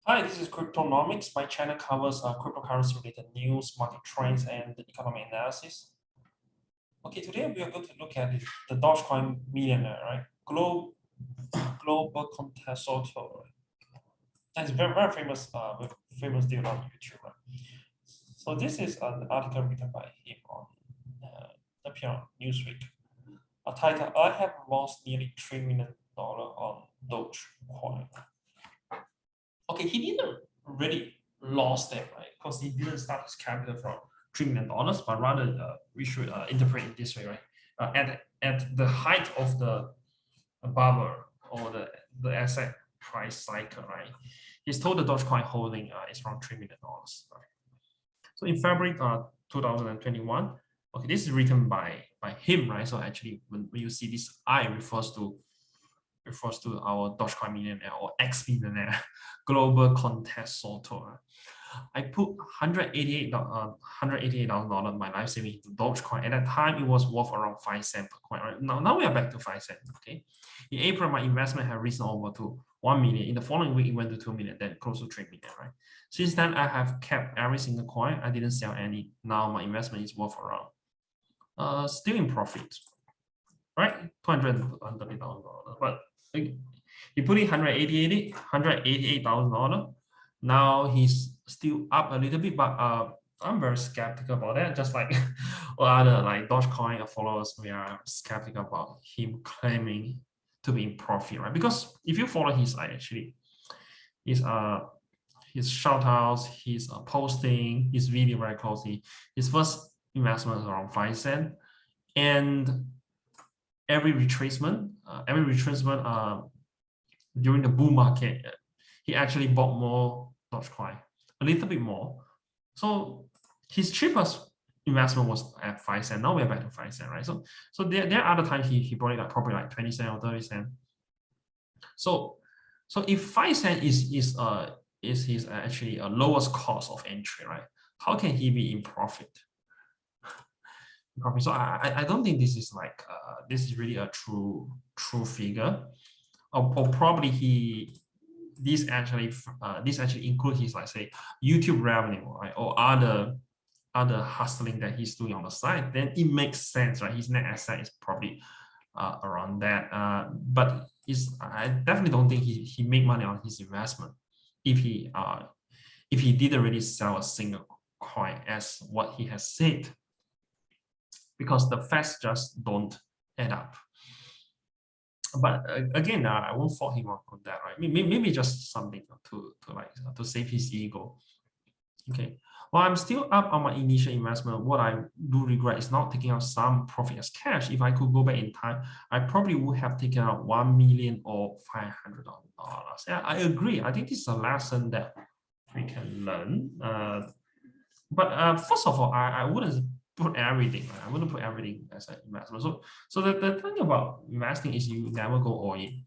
Hi, this is Cryptonomics. My channel covers cryptocurrency related news, market trends, and economic analysis. Okay, today we are going to look at the Dogecoin Millionaire, right? Global contest auto, right? That's very famous, with famous deal on YouTube, right? So this is an article written by him on appear on Newsweek. A title: I have lost nearly $3 million on Dogecoin. Okay, he didn't really lost it, right? Because he didn't start his capital from $3 million, but rather we should interpret it this way, right? At the height of the bubble or the asset price cycle, right? His total Dogecoin holding is around $3 million. Right? So in February 2021, okay, this is written by him, right? So actually, when you see this, I refers to our Dogecoin millionaire or ex-millionaire global contest sorter. I put $188,000 my life saving into Dogecoin. At that time, it was worth around 5 cents per coin. Right? Now we are back to 5 cents. Okay. In April, my investment had risen over to 1 million. In the following week, it went to 2 million, then close to 3 million. Right. Since then, I have kept every single coin. I didn't sell any. Now my investment is worth around still in profit. Right, $230,000. But he put in $188,000. Now he's still up a little bit, but I'm very skeptical about that. Just like all other like Dogecoin followers, we are skeptical about him claiming to be in profit, right? Because if you follow his actually his shout outs, his posting, his video very closely, his first investment is around 5 cents, and every retracement during the bull market, he actually bought more Dogecoin, a little bit more. So his cheapest investment was at 5 cents. Now we're back to 5 cents, right? So there are other times he bought it like probably like 20 cents or 30 cents. So if 5 cents is his actually a lowest cost of entry, right? How can he be in profit? So I don't think this is like this is really a true figure, or probably this actually include his, like, say, YouTube revenue, right, or other hustling that he's doing on the side. Then it makes sense, right? His net asset is probably around that, but I definitely don't think he made money on his investment if he didn't really sell a single coin as what he has said, because the facts just don't add up. But again, I won't fault him on that, right? Maybe just something to save his ego. Okay. While I'm still up on my initial investment, what I do regret is not taking out some profit as cash. If I could go back in time, I probably would have taken out 1 million or $500,000. Yeah, I agree. I think this is a lesson that we can learn. But first of all, I wouldn't put everything. I wouldn't put everything as an investment. So the thing about investing is you never go all in,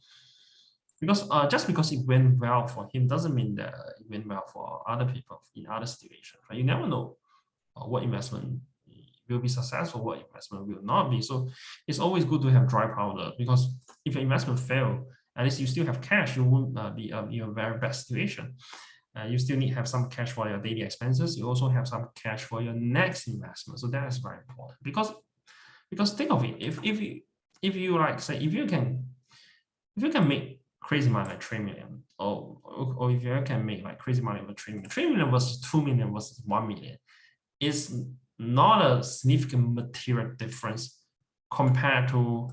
because just because it went well for him doesn't mean that it went well for other people in other situations. Right? You never know what investment will be successful, what investment will not be. So it's always good to have dry powder, because if your investment fail, at least you still have cash. You won't be in a very bad situation. You still need to have some cash for your daily expenses. You also have some cash for your next investment. So that is very important, because think of it, if you like, say, if you can make crazy money like 3 million, or if you can make like crazy money over 3 million versus 2 million versus 1 million, is not a significant material difference compared to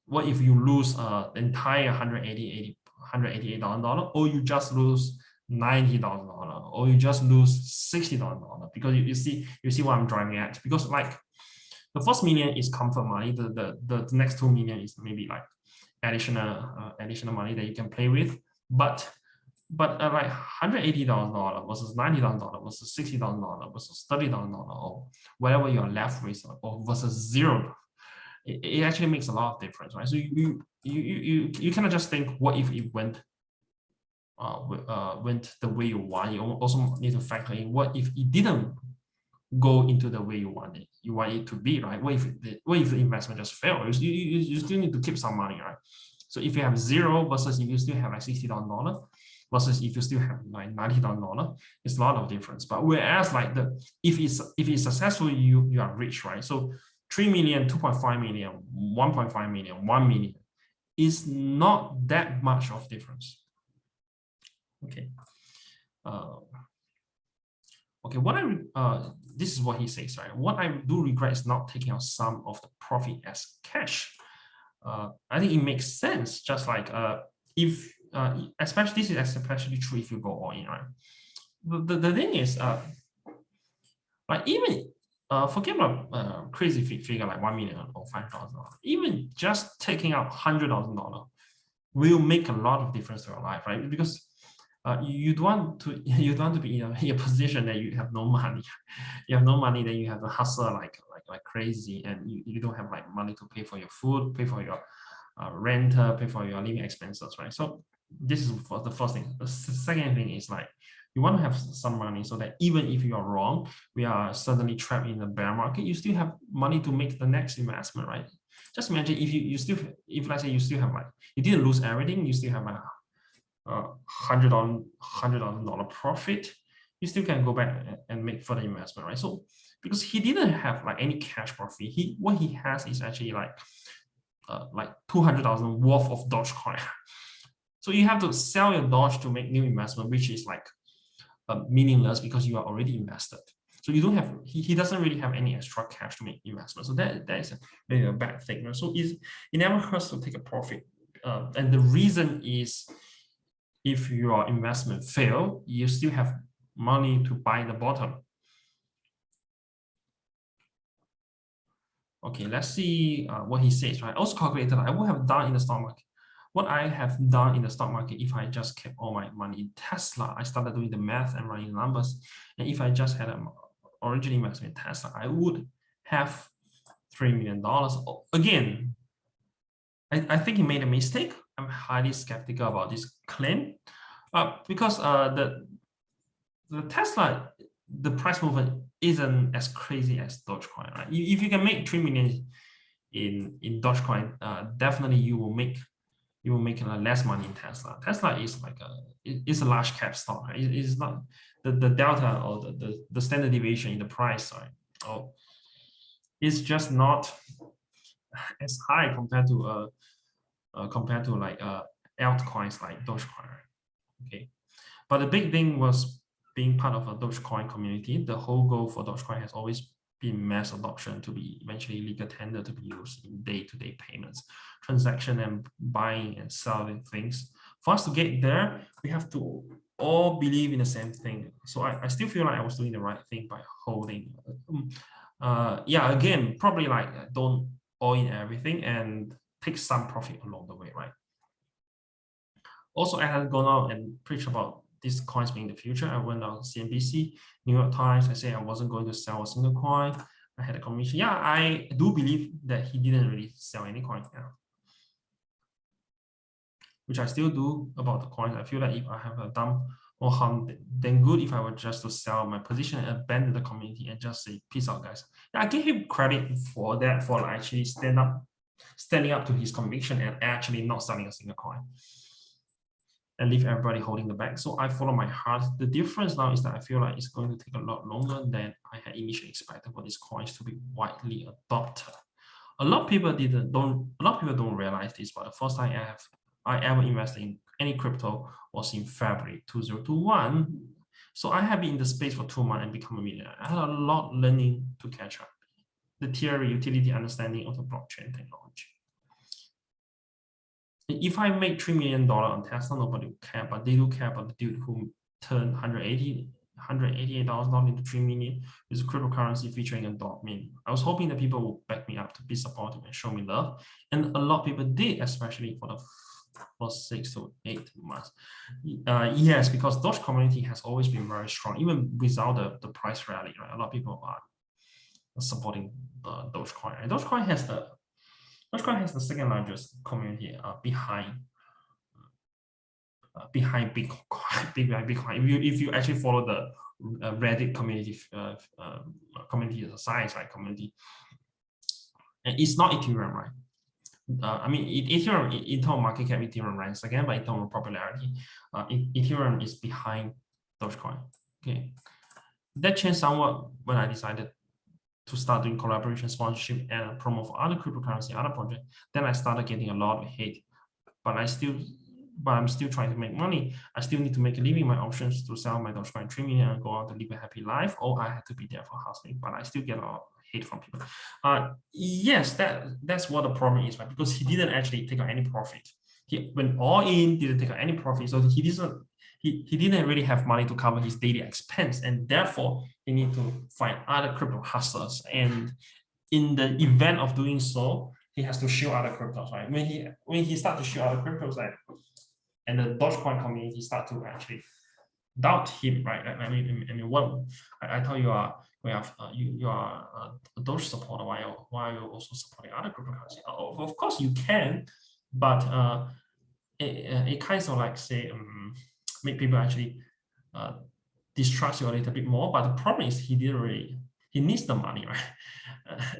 what if you lose the entire $188,000, or you just lose $90,000, or you just lose $60,000, because you see what I'm driving at. Because like the first million is comfort money, the next 2 million is maybe like additional money that you can play with, but like $180,000 versus $90,000 versus $60,000 versus $30,000, or whatever you're left with, or versus zero, it actually makes a lot of difference, right? So you cannot just think, what if it went the way you want. You also need to factor in, what if it didn't go into the way you want it to be, right? What if the investment just fails? You still need to keep some money, right? So if you have zero versus if you still have like $60,000, versus if you still have like $90,000, it's a lot of difference. But whereas like if it's successful, you are rich, right? So 3 million, 2.5 million, 1.5 million, 1 million is not that much of difference. Okay. Okay, this is what he says, right? What I do regret is not taking out some of the profit as cash. I think it makes sense, just like if, especially this is especially true if you go all in, right? The thing is, like even forget about crazy figure like 1 million or $5,000. Even just taking out $100,000 will make a lot of difference to your life, right? Because you don't want to be in a position that you have no money. You have no money, then you have to hustle like crazy, and you don't have like money to pay for your food, pay for your rent, pay for your living expenses, right? So this is for the first thing. The second thing is like you want to have some money so that even if you are wrong, we are suddenly trapped in the bear market, you still have money to make the next investment, right? Just imagine if if let's say you still have like, you didn't lose everything, you still have like $100,000 profit, you still can go back and make further investment, right? So because he didn't have like any cash profit, what he has is actually like 200,000 worth of Dogecoin. So you have to sell your Doge to make new investment, which is like meaningless because you are already invested. So you don't have, he doesn't really have any extra cash to make investment. So that is really a bad thing. Right? So it never hurts to take a profit. And the reason is, if your investment fail, you still have money to buy the bottom. Okay, let's see what he says, right? Also calculated, I would have done in the stock market. What I have done in the stock market, if I just kept all my money in Tesla, I started doing the math and running numbers. And if I just had an original investment in Tesla, I would have $3 million. Again, I think he made a mistake. I'm highly skeptical about this claim. Because the Tesla, the price movement isn't as crazy as Dogecoin, right? If you can make 3 million in Dogecoin, definitely you will make less money in Tesla. Tesla is like it's a large cap stock, right? It's not the delta or the standard deviation in the price, right? Oh, it's just not as high compared to like altcoins like Dogecoin, okay? But the big thing was being part of a Dogecoin community. The whole goal for Dogecoin has always been mass adoption to be eventually legal tender to be used in day-to-day payments, transaction and buying and selling things. For us to get there, we have to all believe in the same thing. So I still feel like I was doing the right thing by holding. Yeah, again, probably like don't all in everything and take some profit along the way, right? Also, I had gone out and preached about these coins being the future. I went on CNBC, New York Times. I said I wasn't going to sell a single coin. I had a commission. Yeah, I do believe that he didn't really sell any coins, yeah, which I still do about the coins. I feel like if I have done more harm than good, if I were just to sell my position and abandon the community and just say, peace out, guys. Yeah, I give him credit for that, for actually standing up to his conviction and actually not selling a single coin and leave everybody holding the bag. So I follow my heart. The difference now is that I feel like it's going to take a lot longer than I had initially expected for these coins to be widely adopted. A lot of people don't realize this, but the first time I ever invested in any crypto was in February 2021. So I have been in the space for 2 months and become a millionaire. I had a lot learning to catch up. The theory, utility, understanding of the blockchain technology. If I make $3 million on Tesla, nobody will care, but they do care about the dude who turned $188,000 into 3 million with cryptocurrency featuring a dog meme. I was hoping that people would back me up to be supportive and show me love, and a lot of people did, especially for the first 6 to 8 months. Yes, because Doge community has always been very strong, even without the price rally, right? A lot of people are supporting Dogecoin, and Dogecoin has the second largest community behind Bitcoin. If you actually follow the Reddit community community, the science like community, and it's not Ethereum, right? I mean, Ethereum in terms of market cap, Ethereum ranks again, but in terms of popularity, Ethereum is behind Dogecoin. Okay, that changed somewhat when I decided to start doing collaboration, sponsorship, and promote for other cryptocurrency, other projects. Then I started getting a lot of hate, but I'm still trying to make money. I still need to make a living. My options to sell my Dogecoin 3 million and go out to live a happy life, or I had to be there for hustling. But I still get a lot of hate from people. Yes, that's what the problem is, right? Because he didn't actually take out any profit. He went all in, didn't take out any profit, so he didn't really have money to cover his daily expense, and therefore he need to find other crypto hustlers. And in the event of doing so, he has to shield other cryptos, right? When he start to shield other cryptos, like, and the Dogecoin community start to actually doubt him, right? I mean, what I thought you are you are a Doge supporter. Why are you also supporting other cryptocurrency? Of course you can, but it kind of like say make people actually distrust you a little bit more. But the problem is he needs the money, right?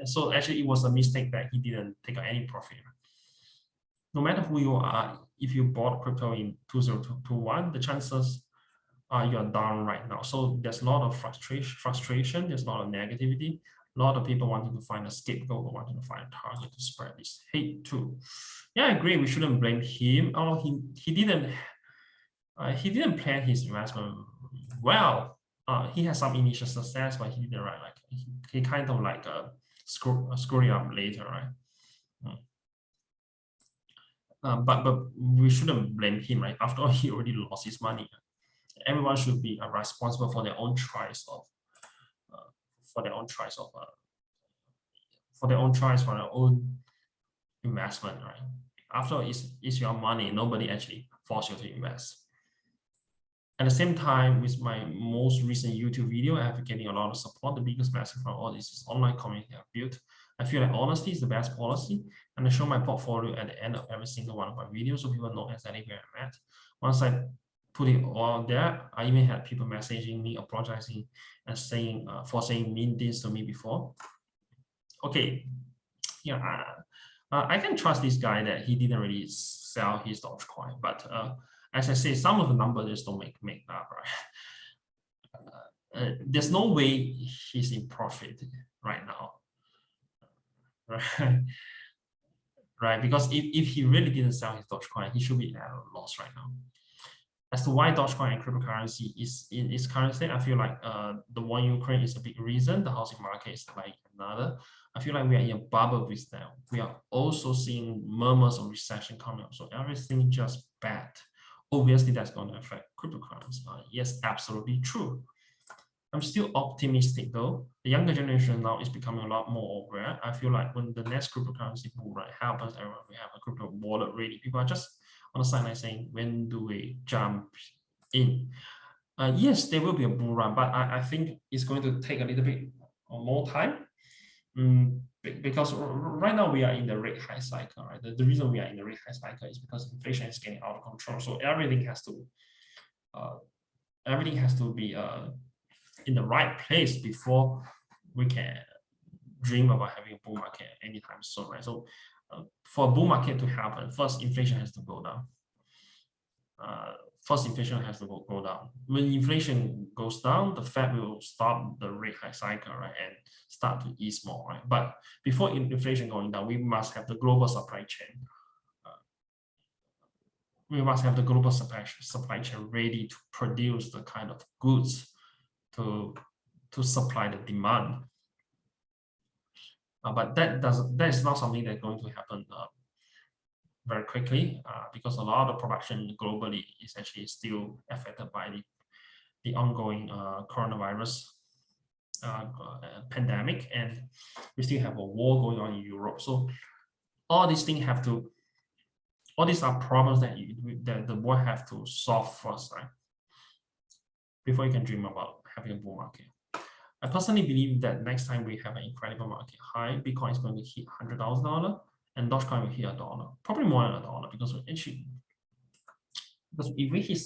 So actually it was a mistake that he didn't take any profit. No matter who you are, if you bought crypto in 2021, the chances are you're down right now. So there's a lot of frustration, there's a lot of negativity, a lot of people wanting to find a scapegoat or wanting to find a target to spread this hate to. Yeah, I agree, we shouldn't blame him. Oh, he didn't plan his investment well. He had some initial success, but he didn't, right? Like he kind of like screw it up later, right? But we shouldn't blame him, right? After all, he already lost his money. Everyone should be responsible for their own choice of for their own investment, right? After all, it's your money. Nobody actually forced you to invest. At the same time, with my most recent YouTube video, I have been getting a lot of support. The biggest message from all this is online community I've built. I feel like honesty is the best policy, and I show my portfolio at the end of every single one of my videos so people know exactly where I'm at. Once I put it all there, I even had people messaging me, apologizing, and saying for saying mean things to me before. Okay, yeah, I can trust this guy that he didn't really sell his Dogecoin, but as I say, some of the numbers just don't make up, right? There's no way he's in profit right now, right? Right? Because if he really didn't sell his Dogecoin, he should be at a loss right now. As to why Dogecoin and cryptocurrency is in its current state, I feel like the war in Ukraine is a big reason. The housing market is like another. I feel like we are in a bubble with them. We are also seeing murmurs of recession coming up. So everything just bad. Obviously, that's going to affect cryptocurrency. Yes, absolutely true. I'm still optimistic though. The younger generation now is becoming a lot more aware. I feel like when the next cryptocurrency boom happens, everyone will have a crypto wallet ready. People are just on the sideline saying, when do we jump in? Yes, there will be a bull run, but I think it's going to take a little bit more time. Because right now we are in the rate high cycle, right? The reason we are in the rate high cycle is because inflation is getting out of control. So everything has to be in the right place before we can dream about having a bull market anytime soon, right? So for a bull market to happen, first inflation has to go down. Go down. When inflation goes down, the Fed will stop the rate high cycle, right, and start to ease more, right? But before inflation going down, we must have the global supply chain. We must have the global supply chain ready to produce the kind of goods to supply the demand. But that is not something that's going to happen very quickly, because a lot of production globally is actually still affected by the ongoing coronavirus pandemic, and we still have a war going on in Europe. So all these are problems that the world have to solve first, right? Before you can dream about having a bull market. I personally believe that next time we have an incredible market high, Bitcoin is going to hit $100,000 and Dogecoin will hit $1, probably more than $1, because if we hit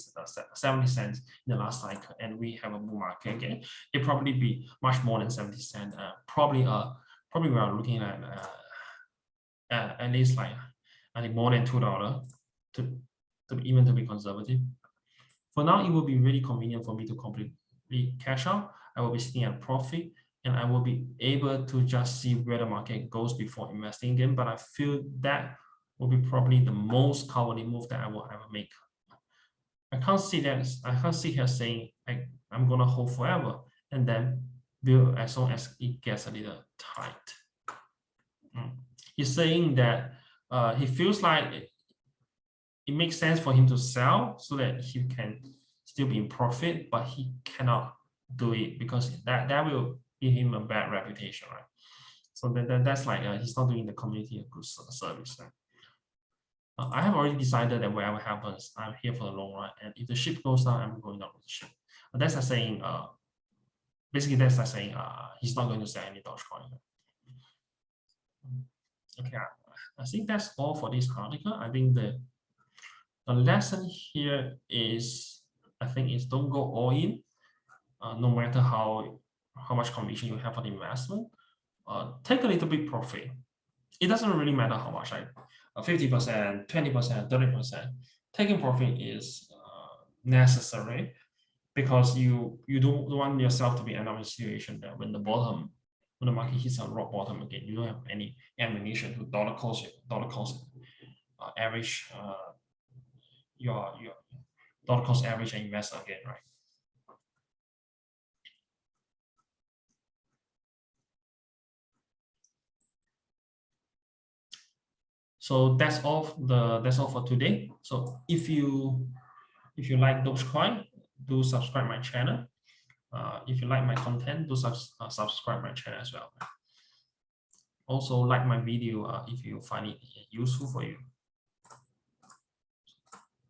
70 cents in the last cycle and we have a bull market again, it probably be much more than 70 cents. Probably we are looking at least like I think more than $2 to be conservative. For now, it will be really convenient for me to completely cash out. I will be sitting at profit, and I will be able to just see where the market goes before investing again. But I feel that will be probably the most cowardly move that I will ever make. I can't see her saying I'm gonna hold forever and then build as long as it gets a little tight. He's saying that he feels like it makes sense for him to sell so that he can still be in profit, but he cannot do it because that will give him a bad reputation, right? So that's like he's not doing the community a good service. Right? I have already decided that whatever happens, I'm here for the long run, and if the ship goes down, I'm going down with the ship. That's like saying, basically that's like saying he's not going to sell any Dogecoin. Okay, I think that's all for this article. I think the lesson here is, I think, is don't go all in, no matter how much conviction you have for the investment. Take a little bit profit. It doesn't really matter how much, like 50%, 20%, 30%. Taking profit is necessary because you don't want yourself to be in a situation that when the market hits a rock bottom again, you don't have any ammunition to dollar cost average your dollar cost average and invest again, right? So that's all for today. So if you like Dogecoin, do subscribe my channel. If you like my content, do subscribe my channel as well. Also like my video if you find it useful for you.